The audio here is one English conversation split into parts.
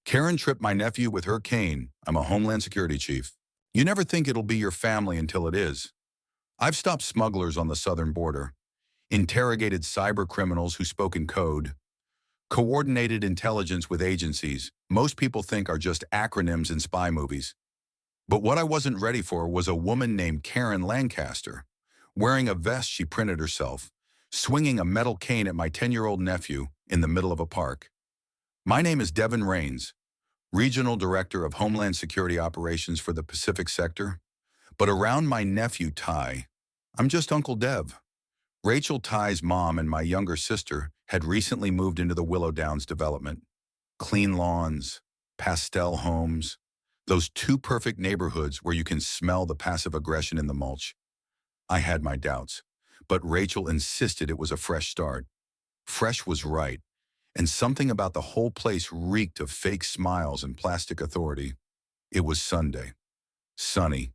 Karen tripped my nephew with her cane. I'm a Homeland Security chief. You never think it'll be your family until it is. I've stopped smugglers on the southern border, interrogated cyber criminals who spoke in code, coordinated intelligence with agencies most people think are just acronyms in spy movies. But what I wasn't ready for was a woman named Karen Lancaster, wearing a vest she printed herself, swinging a metal cane at my 10-year-old nephew in the middle of a park. My name is Devin Rains, Regional Director of Homeland Security Operations for the Pacific Sector. But around my nephew, Ty, I'm just Uncle Dev. Rachel, Ty's mom, and my younger sister had recently moved into the Willow Downs development. Clean lawns, pastel homes, those two perfect neighborhoods where you can smell the passive aggression in the mulch. I had my doubts, but Rachel insisted it was a fresh start. Fresh was right, and something about the whole place reeked of fake smiles and plastic authority. It was Sunday. Sunny.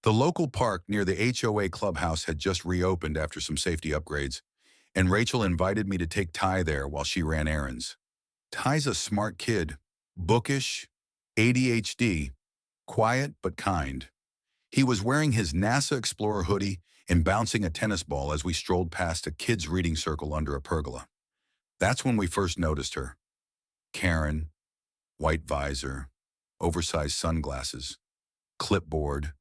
The local park near the HOA clubhouse had just reopened after some safety upgrades, and Rachel invited me to take Ty there while she ran errands. Ty's a smart kid, bookish, ADHD, quiet but kind. He was wearing his NASA Explorer hoodie and bouncing a tennis ball as we strolled past a kids' reading circle under a pergola. That's when we first noticed her. Karen, white visor, oversized sunglasses, clipboard,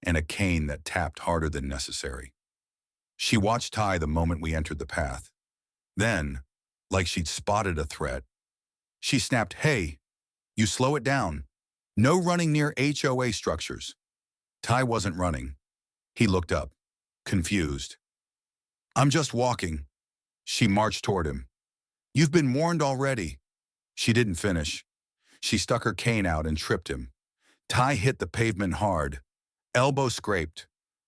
and a cane that tapped harder than necessary. She watched Ty the moment we entered the path. Then, like she'd spotted a threat, she snapped, "Hey, you slow it down. No running near HOA structures." Ty wasn't running. He looked up, confused. "I'm just walking." She marched toward him. "You've been warned already." She didn't finish. She stuck her cane out and tripped him. Ty hit the pavement hard. Elbow scraped.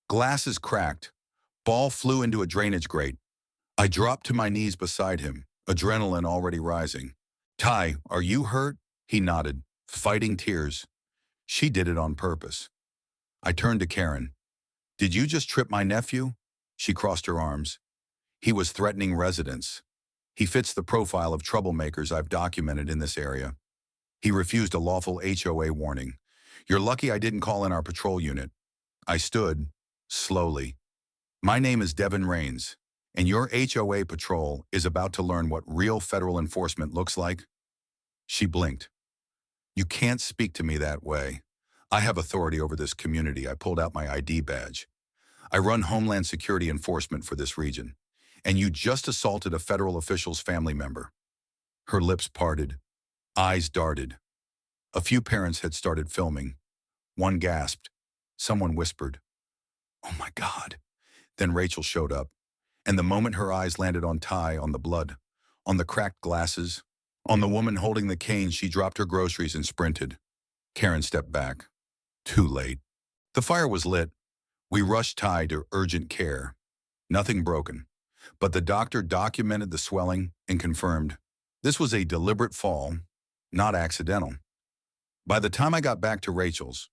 Glasses cracked. Ball flew into a drainage grate. I dropped to my knees beside him, adrenaline already rising. "Ty, are you hurt?" He nodded, fighting tears. She did it on purpose. I turned to Karen. "Did you just trip my nephew?" She crossed her arms. "He was threatening residents. He fits the profile of troublemakers I've documented in this area. He refused a lawful HOA warning. You're lucky I didn't call in our patrol unit." I stood, slowly. "My name is Devin Rains, and your HOA patrol is about to learn what real federal enforcement looks like." She blinked. "You can't speak to me that way. I have authority over this community." I pulled out my ID badge. "I run Homeland Security enforcement for this region, and you just assaulted a federal official's family member." Her lips parted, eyes darted. A few parents had started filming. One gasped. Someone whispered, "Oh my God." Then Rachel showed up, and the moment her eyes landed on Ty, on the blood, on the cracked glasses, on the woman holding the cane, she dropped her groceries and sprinted. Karen stepped back. Too late. The fire was lit. We rushed Ty to urgent care. Nothing broken, but the doctor documented the swelling and confirmed this was a deliberate fall, not accidental. By the time I got back to Rachel's,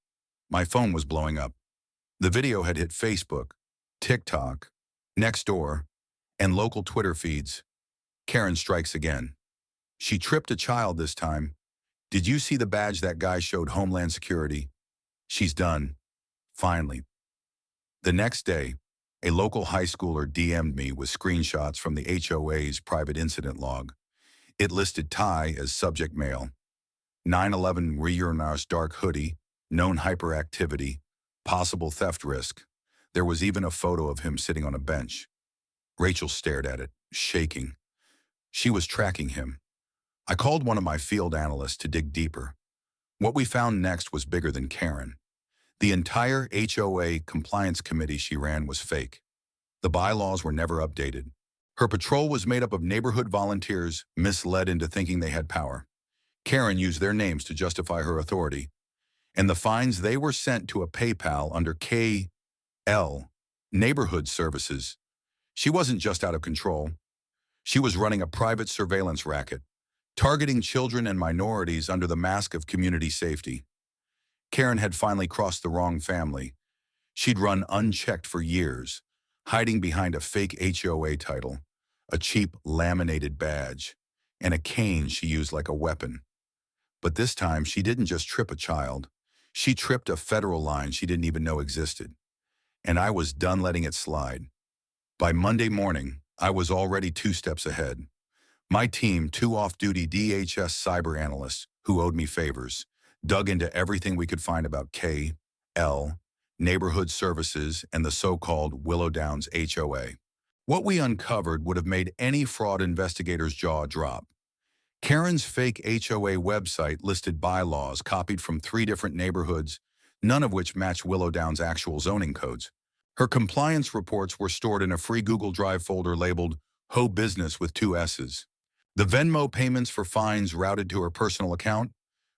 my phone was blowing up. The video had hit Facebook, TikTok, Nextdoor, and local Twitter feeds. Karen strikes again. She tripped a child this time. "Did you see the badge that guy showed Homeland Security?" She's done. Finally. The next day, a local high schooler DM'd me with screenshots from the HOA's private incident log. It listed Ty as subject male. 9/11 reunions, dark hoodie, known hyperactivity, possible theft risk. There was even a photo of him sitting on a bench. Rachel stared at it, shaking. She was tracking him. I called one of my field analysts to dig deeper. What we found next was bigger than Karen. The entire HOA compliance committee she ran was fake. The bylaws were never updated. Her patrol was made up of neighborhood volunteers misled into thinking they had power. Karen used their names to justify her authority, and the fines they were sent to a PayPal under KL, Neighborhood Services. She wasn't just out of control. She was running a private surveillance racket, targeting children and minorities under the mask of community safety. Karen had finally crossed the wrong family. She'd run unchecked for years, hiding behind a fake HOA title, a cheap laminated badge, and a cane she used like a weapon. But this time, she didn't just trip a child. She tripped a federal line she didn't even know existed. And I was done letting it slide. By Monday morning, I was already 2 steps ahead. My team, 2 off-duty DHS cyber analysts who owed me favors, dug into everything we could find about K, L, neighborhood services, and the so-called Willow Downs HOA. What we uncovered would have made any fraud investigator's jaw drop. Karen's fake HOA website listed bylaws copied from 3 different neighborhoods, none of which matched Willow Downs' actual zoning codes. Her compliance reports were stored in a free Google Drive folder labeled HO Business with 2 S's. The Venmo payments for fines routed to her personal account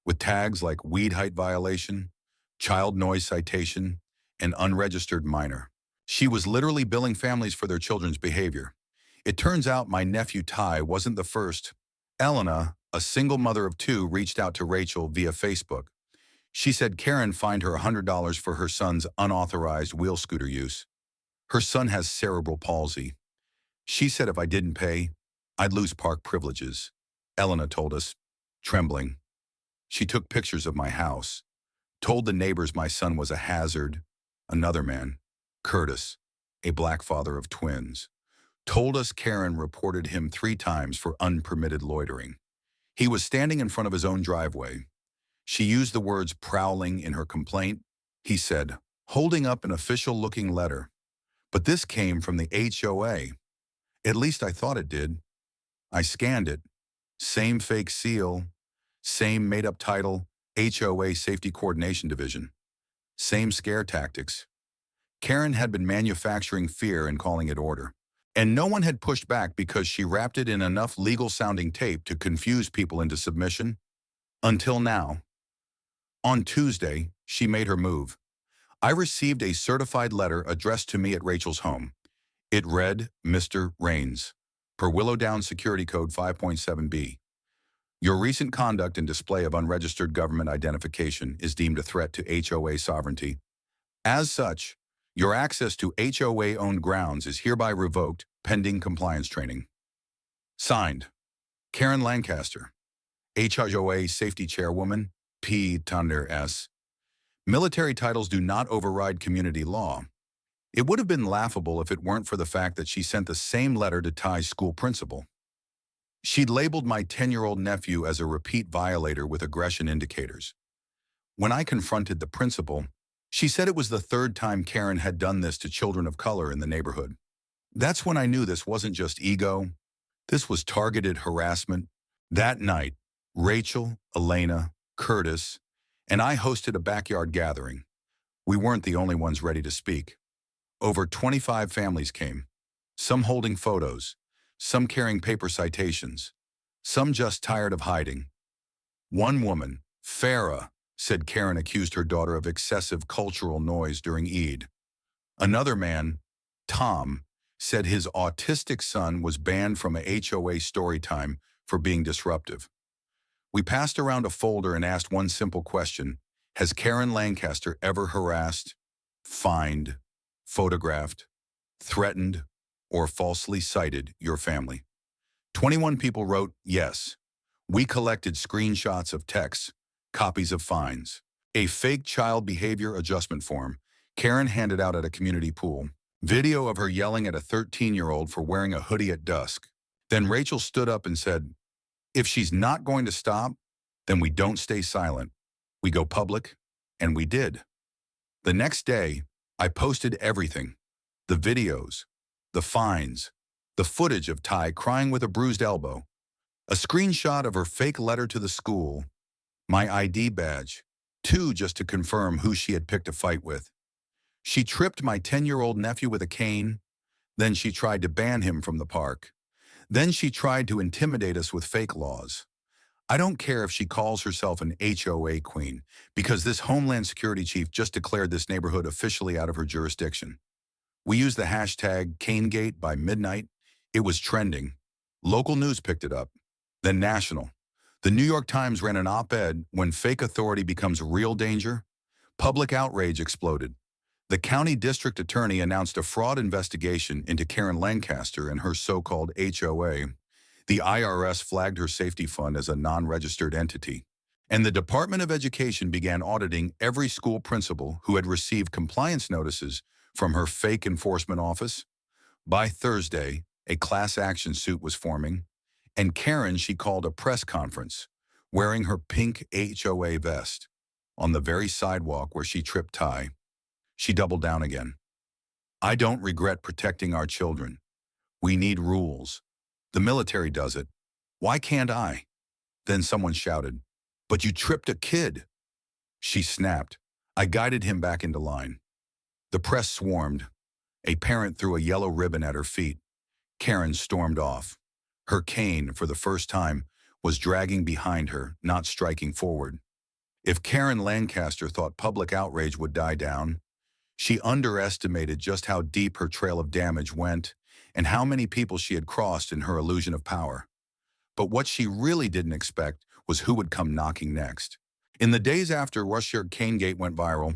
with tags like weed height violation, child noise citation, and unregistered minor. She was literally billing families for their children's behavior. It turns out my nephew Ty wasn't the first. Elena, a single mother of 2, reached out to Rachel via Facebook. She said Karen fined her $100 for her son's unauthorized wheel scooter use. Her son has cerebral palsy. She said if I didn't pay, I'd lose park privileges. Elena told us, trembling. She took pictures of my house, told the neighbors my son was a hazard. Another man, Curtis, a black father of twins, told us Karen reported him 3 times for unpermitted loitering. He was standing in front of his own driveway. She used the words prowling in her complaint. He said, holding up an official-looking letter. But this came from the HOA. At least I thought it did. I scanned it. Same fake seal, same made-up title, HOA Safety Coordination Division. Same scare tactics. Karen had been manufacturing fear and calling it order. And no one had pushed back because she wrapped it in enough legal-sounding tape to confuse people into submission. Until now. On Tuesday, she made her move. I received a certified letter addressed to me at Rachel's home. It read, Mr. Rains, per Willow Downs Security Code 5.7b. Your recent conduct and display of unregistered government identification is deemed a threat to HOA sovereignty. As such, your access to HOA-owned grounds is hereby revoked pending compliance training. Signed, Karen Lancaster, HOA Safety Chairwoman, P. Thunder S. Military titles do not override community law. It would have been laughable if it weren't for the fact that she sent the same letter to Ty's school principal. She'd labeled my 10-year-old nephew as a repeat violator with aggression indicators. When I confronted the principal, she said it was the 3rd time Karen had done this to children of color in the neighborhood. That's when I knew this wasn't just ego. This was targeted harassment. That night, Rachel, Elena, Curtis, and I hosted a backyard gathering. We weren't the only ones ready to speak. Over 25 families came, some holding photos, some carrying paper citations, some just tired of hiding. One woman, Farah, said Karen accused her daughter of excessive cultural noise during Eid. Another man, Tom, said his autistic son was banned from a HOA story time for being disruptive. We passed around a folder and asked one simple question: has Karen Lancaster ever harassed, fined, photographed, threatened, or falsely cited your family? 21 people wrote yes. We collected screenshots of texts, copies of fines, a fake child behavior adjustment form Karen handed out at a community pool, video of her yelling at a 13-year-old for wearing a hoodie at dusk. Then Rachel stood up and said, if she's not going to stop, then we don't stay silent. We go public, and we did. The next day, I posted everything: the videos, the fines, the footage of Ty crying with a bruised elbow, a screenshot of her fake letter to the school, my ID badge, 2 just to confirm who she had picked a fight with. She tripped my 10-year-old nephew with a cane, then she tried to ban him from the park. Then she tried to intimidate us with fake laws. I don't care if she calls herself an HOA queen, because this Homeland Security chief just declared this neighborhood officially out of her jurisdiction. We used the hashtag CaneGate by midnight. It was trending. Local news picked it up. Then national. The New York Times ran an op-ed, when fake authority becomes real danger. Public outrage exploded. The county district attorney announced a fraud investigation into Karen Lancaster and her so-called HOA. The IRS flagged her safety fund as a non-registered entity. And the Department of Education began auditing every school principal who had received compliance notices from her fake enforcement office. By Thursday, a class action suit was forming, and Karen, she called a press conference, wearing her pink HOA vest. On the very sidewalk where she tripped Ty, she doubled down again. I don't regret protecting our children. We need rules. The military does it. Why can't I? Then someone shouted, but you tripped a kid. She snapped. I guided him back into line. The press swarmed. A parent threw a yellow ribbon at her feet. Karen stormed off. Her cane, for the first time, was dragging behind her, not striking forward. If Karen Lancaster thought public outrage would die down, she underestimated just how deep her trail of damage went and how many people she had crossed in her illusion of power. But what she really didn't expect was who would come knocking next. In the days after Russia Canegate went viral,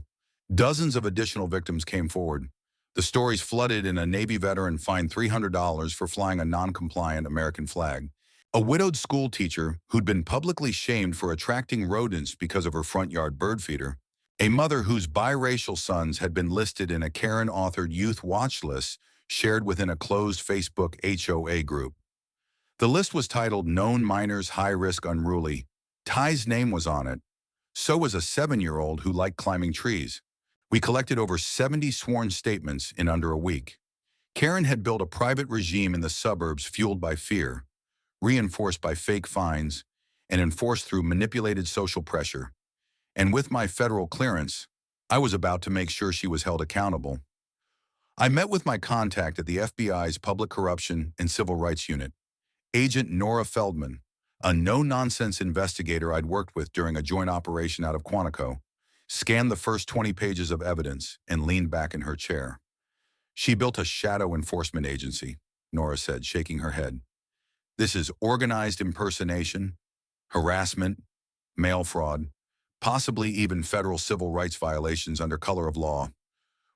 dozens of additional victims came forward. The stories flooded in a Navy veteran fined $300 for flying a non-compliant American flag. A widowed school teacher who'd been publicly shamed for attracting rodents because of her front yard bird feeder. A mother whose biracial sons had been listed in a Karen-authored youth watch list shared within a closed Facebook HOA group. The list was titled Known Minors High Risk Unruly. Ty's name was on it. So was a 7-year-old who liked climbing trees. We collected over 70 sworn statements in under a week. Karen had built a private regime in the suburbs fueled by fear, reinforced by fake fines, and enforced through manipulated social pressure. And with my federal clearance, I was about to make sure she was held accountable. I met with my contact at the FBI's Public Corruption and Civil Rights Unit, Agent Nora Feldman, a no-nonsense investigator I'd worked with during a joint operation out of Quantico, scanned the first 20 pages of evidence and leaned back in her chair. She built a shadow enforcement agency, Nora said, shaking her head. This is organized impersonation, harassment, mail fraud, possibly even federal civil rights violations under color of law.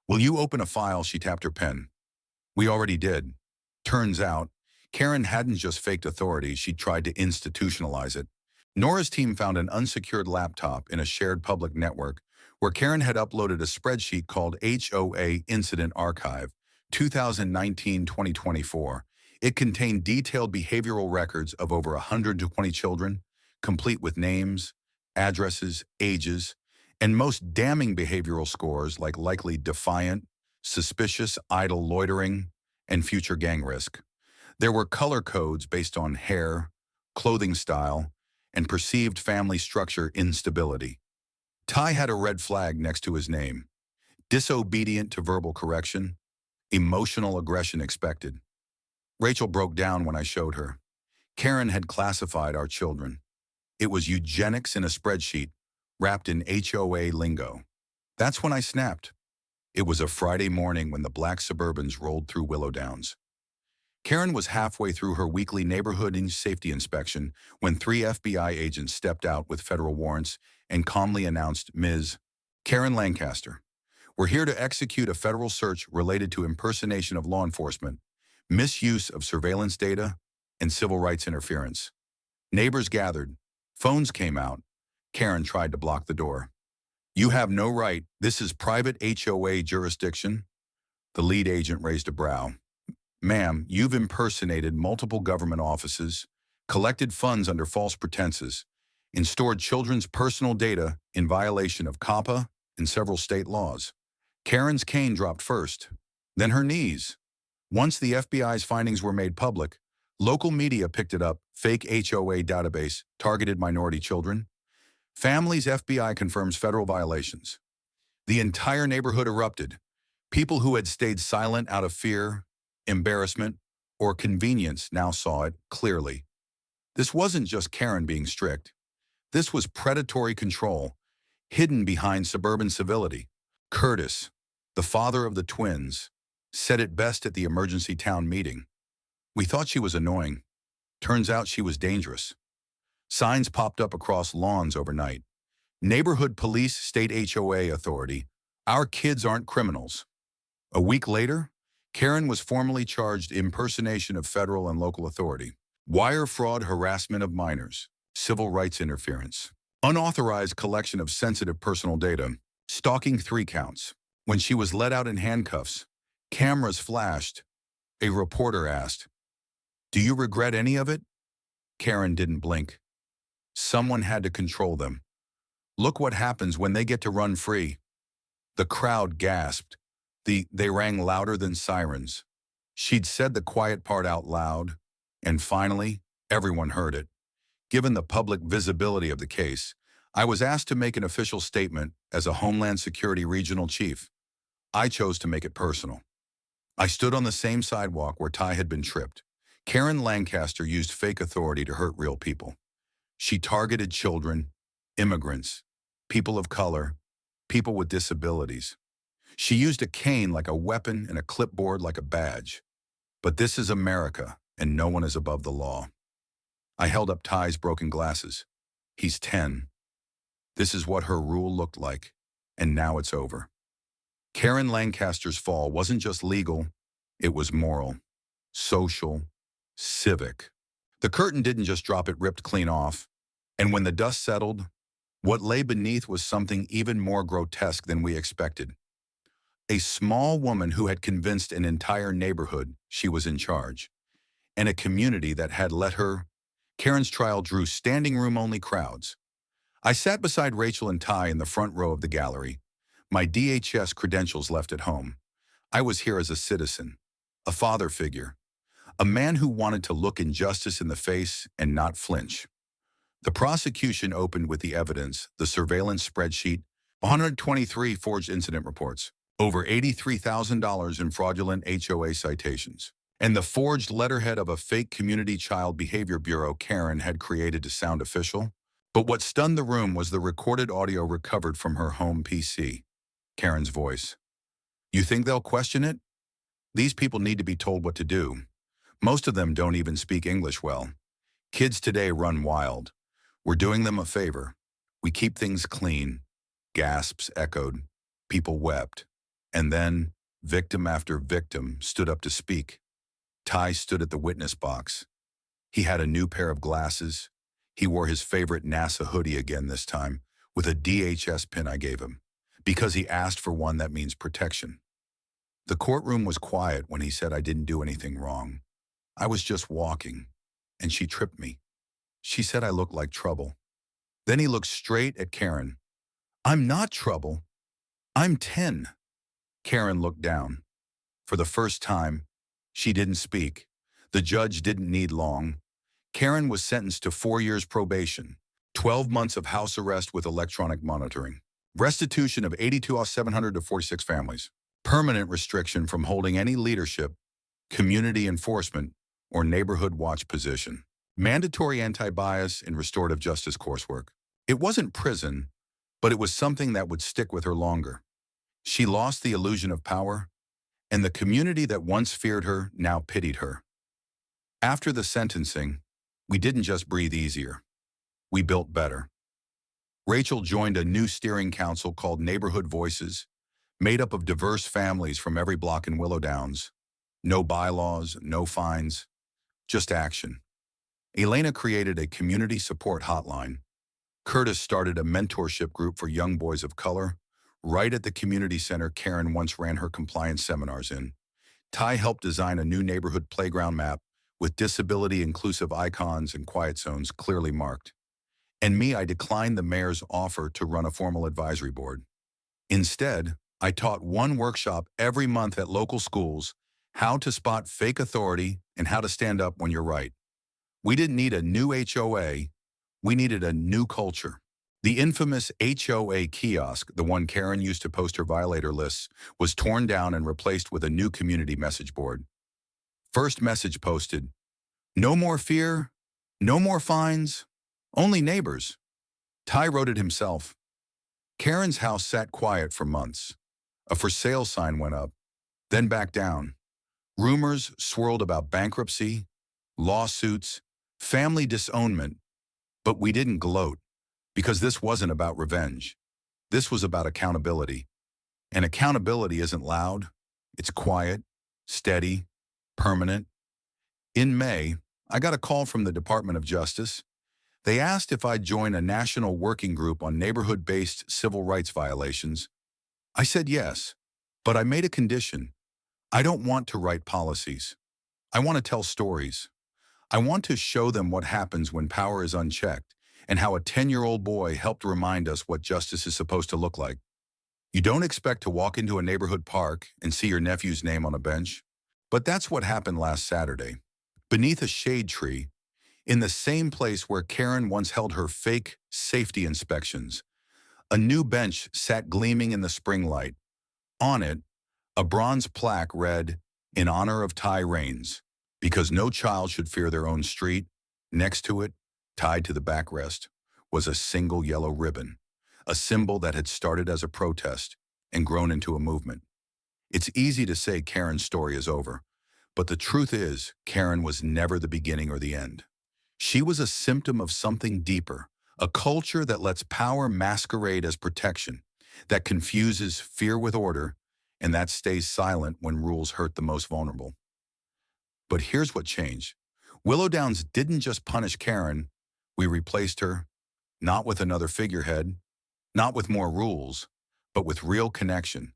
Will you open a file? She tapped her pen. We already did. Turns out, Karen hadn't just faked authority, she'd tried to institutionalize it. Nora's team found an unsecured laptop in a shared public network where Karen had uploaded a spreadsheet called HOA Incident Archive, 2019-2024. It contained detailed behavioral records of over 120 children, complete with names, addresses, ages, and most damning behavioral scores like likely defiant, suspicious, idle loitering, and future gang risk. There were color codes based on hair, clothing style, and perceived family structure instability. Ty had a red flag next to his name. Disobedient to verbal correction, emotional aggression expected. Rachel broke down when I showed her. Karen had classified our children. It was eugenics in a spreadsheet, wrapped in HOA lingo. That's when I snapped. It was a Friday morning when the black Suburbans rolled through Willow Downs. Karen was halfway through her weekly neighborhood safety inspection when 3 FBI agents stepped out with federal warrants and calmly announced, Ms. Karen Lancaster, we're here to execute a federal search related to impersonation of law enforcement, misuse of surveillance data, and civil rights interference. Neighbors gathered. Phones came out. Karen tried to block the door. You have no right. This is private HOA jurisdiction. The lead agent raised a brow. Ma'am, you've impersonated multiple government offices, collected funds under false pretenses, and stored children's personal data in violation of COPPA and several state laws. Karen's cane dropped first, then her knees. Once the FBI's findings were made public, local media picked it up, fake HOA database, targeted minority children. Families FBI confirms federal violations. The entire neighborhood erupted. People who had stayed silent out of fear, embarrassment, or convenience now saw it clearly. This wasn't just Karen being strict. This was predatory control, hidden behind suburban civility. Curtis, the father of the twins, said it best at the emergency town meeting. We thought she was annoying. Turns out she was dangerous. Signs popped up across lawns overnight. Neighborhood police, state HOA authority. Our kids aren't criminals. A week later, Karen was formally charged impersonation of federal and local authority, wire fraud, harassment of minors, civil rights interference. Unauthorized collection of sensitive personal data. Stalking 3 counts. When she was let out in handcuffs, cameras flashed. A reporter asked, "Do you regret any of it?" Karen didn't blink. Someone had to control them. Look what happens when they get to run free. The crowd gasped. They rang louder than sirens. She'd said the quiet part out loud, and finally, everyone heard it. Given the public visibility of the case, I was asked to make an official statement as a Homeland Security Regional Chief. I chose to make it personal. I stood on the same sidewalk where Ty had been tripped. Karen Lancaster used fake authority to hurt real people. She targeted children, immigrants, people of color, people with disabilities. She used a cane like a weapon and a clipboard like a badge. But this is America, and no one is above the law. I held up Ty's broken glasses. He's 10. This is what her rule looked like, and now it's over. Karen Lancaster's fall wasn't just legal, it was moral, social, civic. The curtain didn't just drop, it ripped clean off. And when the dust settled, what lay beneath was something even more grotesque than we expected. A small woman who had convinced an entire neighborhood she was in charge, and a community that had let her. Karen's trial drew standing room only crowds. I sat beside Rachel and Ty in the front row of the gallery, my DHS credentials left at home. I was here as a citizen, a father figure, a man who wanted to look injustice in the face and not flinch. The prosecution opened with the evidence, the surveillance spreadsheet, 123 forged incident reports, over $83,000 in fraudulent HOA citations, and the forged letterhead of a fake Community Child Behavior Bureau Karen had created to sound official. But what stunned the room was the recorded audio recovered from her home PC. Karen's voice. "You think they'll question it? These people need to be told what to do. Most of them don't even speak English well. Kids today run wild. We're doing them a favor. We keep things clean." Gasps echoed. People wept. And then, victim after victim stood up to speak. Ty stood at the witness box. He had a new pair of glasses. He wore his favorite NASA hoodie again this time, with a DHS pin I gave him, because he asked for one that means protection. The courtroom was quiet when he said I didn't do anything wrong. I was just walking, and she tripped me. She said I looked like trouble. Then he looked straight at Karen. "I'm not trouble. I'm 10. Karen looked down. For the first time, she didn't speak. The judge didn't need long. Karen was sentenced to 4 years probation, 12 months of house arrest with electronic monitoring, restitution of 82,700 to 46 families, permanent restriction from holding any leadership, community enforcement, or neighborhood watch position, mandatory anti-bias and restorative justice coursework. It wasn't prison, but it was something that would stick with her longer. She lost the illusion of power, and the community that once feared her now pitied her. After the sentencing, we didn't just breathe easier. We built better. Rachel joined a new steering council called Neighborhood Voices, made up of diverse families from every block in Willow Downs. No bylaws, no fines, just action. Elena created a community support hotline. Curtis started a mentorship group for young boys of color, right at the community center Karen once ran her compliance seminars in. Ty helped design a new neighborhood playground map with disability-inclusive icons and quiet zones clearly marked. And me, I declined the mayor's offer to run a formal advisory board. Instead, I taught one workshop every month at local schools, how to spot fake authority and how to stand up when you're right. We didn't need a new HOA, we needed a new culture. The infamous HOA kiosk, the one Karen used to post her violator lists, was torn down and replaced with a new community message board. First message posted, "No more fear, no more fines, only neighbors." Ty wrote it himself. Karen's house sat quiet for months. A for sale sign went up, then back down. Rumors swirled about bankruptcy, lawsuits, family disownment, but we didn't gloat. Because this wasn't about revenge. This was about accountability. And accountability isn't loud. It's quiet, steady, permanent. In May, I got a call from the Department of Justice. They asked if I'd join a national working group on neighborhood-based civil rights violations. I said yes, but I made a condition. I don't want to write policies. I want to tell stories. I want to show them what happens when power is unchecked and how a 10-year-old boy helped remind us what justice is supposed to look like. You don't expect to walk into a neighborhood park and see your nephew's name on a bench, but that's what happened last Saturday. Beneath a shade tree, in the same place where Karen once held her fake safety inspections, a new bench sat gleaming in the spring light. On it, a bronze plaque read, "In honor of Ty Raines, because no child should fear their own street." Next to it, tied to the backrest, was a single yellow ribbon, a symbol that had started as a protest and grown into a movement. It's easy to say Karen's story is over, but the truth is, Karen was never the beginning or the end. She was a symptom of something deeper, a culture that lets power masquerade as protection, that confuses fear with order, and that stays silent when rules hurt the most vulnerable. But here's what changed. Willow Downs didn't just punish Karen, we replaced her, not with another figurehead, not with more rules, but with real connection.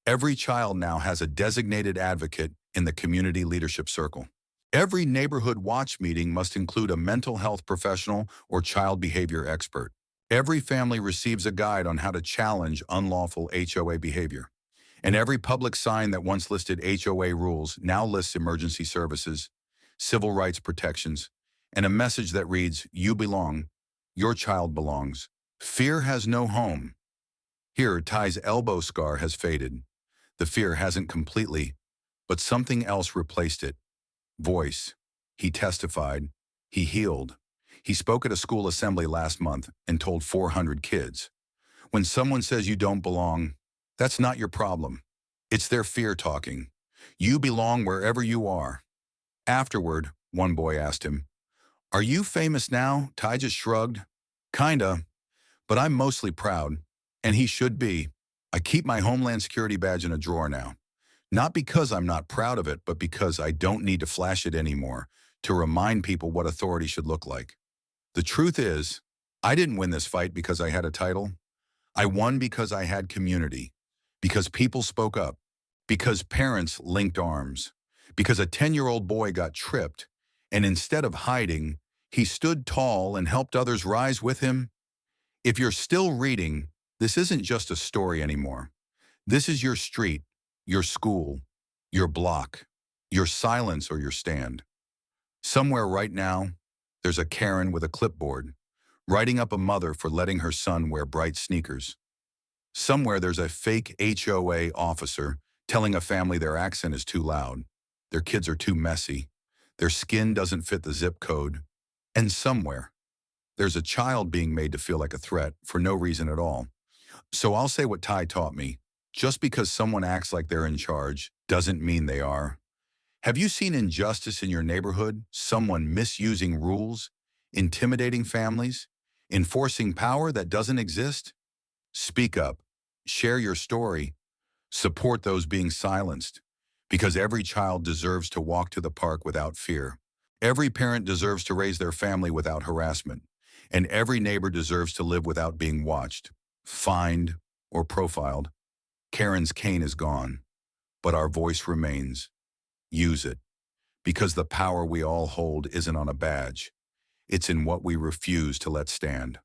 Every child now has a designated advocate in the community leadership circle. Every neighborhood watch meeting must include a mental health professional or child behavior expert. Every family receives a guide on how to challenge unlawful HOA behavior. And every public sign that once listed HOA rules now lists emergency services, civil rights protections, and a message that reads, "You belong, your child belongs. Fear has no home." Here, Ty's elbow scar has faded. The fear hasn't completely, but something else replaced it. Voice. He testified. He healed. He spoke at a school assembly last month and told 400 kids. When someone says you don't belong, that's not your problem. It's their fear talking. You belong wherever you are. Afterward, one boy asked him, "Are you famous now?" Ty just shrugged. "Kinda, but I'm mostly proud, and he should be. I keep my Homeland Security badge in a drawer now. Not because I'm not proud of it, but because I don't need to flash it anymore to remind people what authority should look like." The truth is, I didn't win this fight because I had a title. I won because I had community, because people spoke up, because parents linked arms, because a 10-year-old boy got tripped, and instead of hiding, he stood tall and helped others rise with him. If you're still reading, this isn't just a story anymore. This is your street, your school, your block, your silence or your stand. Somewhere right now, there's a Karen with a clipboard, writing up a mother for letting her son wear bright sneakers. Somewhere there's a fake HOA officer telling a family their accent is too loud, their kids are too messy, their skin doesn't fit the zip code. And somewhere, there's a child being made to feel like a threat for no reason at all. So I'll say what Ty taught me. Just because someone acts like they're in charge doesn't mean they are. Have you seen injustice in your neighborhood? Someone misusing rules, intimidating families, enforcing power that doesn't exist? Speak up, share your story, support those being silenced, because every child deserves to walk to the park without fear. Every parent deserves to raise their family without harassment, and every neighbor deserves to live without being watched, fined, or profiled. Karen's cane is gone, but our voice remains. Use it, because the power we all hold isn't on a badge. It's in what we refuse to let stand.